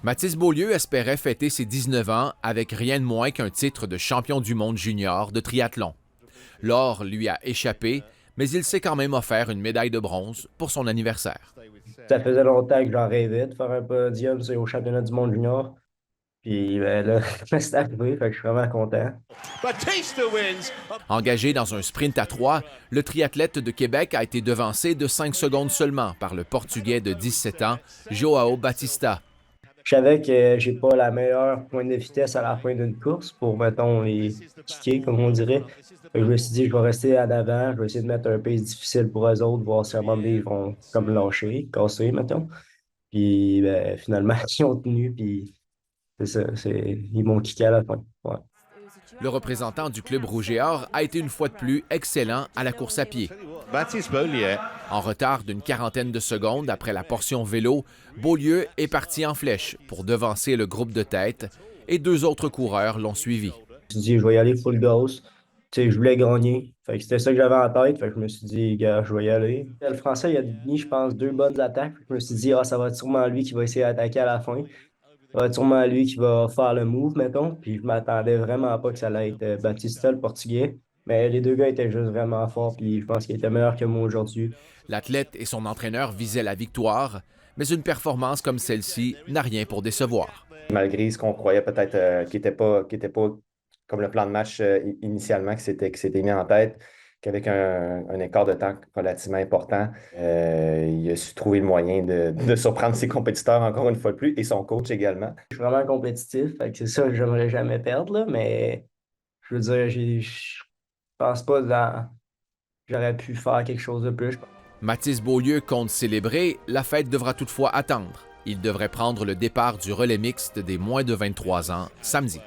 Mathis Beaulieu espérait fêter ses 19 ans avec rien de moins qu'un titre de champion du monde junior de triathlon. L'or lui a échappé, mais il s'est quand même offert une médaille de bronze pour son anniversaire. Ça faisait longtemps que j'en rêvais de faire un podium au championnat du monde junior. Puis ben, là, c'est arrivé, fait que je suis vraiment content. Engagé dans un sprint à 3, le triathlète de Québec a été devancé de 5 secondes seulement par le Portugais de 17 ans, Joao Batista. Je savais que j'ai pas la meilleure pointe de vitesse à la fin d'une course pour, mettons, les kicker, comme on dirait. Fait que je me suis dit, je vais rester en avant, je vais essayer de mettre un pace difficile pour eux autres, voir si à un moment donné, ils vont comme lâcher, casser, mettons. Puis ben, finalement, ils ont tenu, puis c'est ça, ils m'ont kické à la fin. Ouais. Le représentant du club Rouge et Or a été une fois de plus excellent à la course à pied. En retard d'une quarantaine de secondes après la portion vélo, Beaulieu est parti en flèche pour devancer le groupe de tête et 2 autres coureurs l'ont suivi. Je me suis dit, je vais y aller full gauss. Tu sais, je voulais gagner. Fait que c'était ça que j'avais en tête. Fait que je me suis dit, gars, je vais y aller. Le Français, il a mis, je pense, 2 bonnes attaques. Je me suis dit, ah, ça va être sûrement lui qui va essayer d'attaquer à la fin. Ça va être sûrement lui qui va faire le move, mettons. Puis je m'attendais vraiment pas que ça allait être Batista, le Portugais. Mais les 2 gars étaient juste vraiment forts. Puis je pense qu'ils étaient meilleurs que moi aujourd'hui. L'athlète et son entraîneur visaient la victoire, mais une performance comme celle-ci n'a rien pour décevoir. Malgré ce qu'on croyait peut-être qui était pas comme le plan de match initialement qui s'était mis en tête, qu'avec un écart de temps relativement important, il a su trouver le moyen de surprendre ses compétiteurs encore une fois de plus et son coach également. Je suis vraiment compétitif. Fait que c'est ça que j'aimerais jamais perdre, là. Mais je veux dire, je pense pas que j'aurais pu faire quelque chose de plus. Mathis Beaulieu compte célébrer, la fête devra toutefois attendre. Il devrait prendre le départ du relais mixte des moins de 23 ans samedi.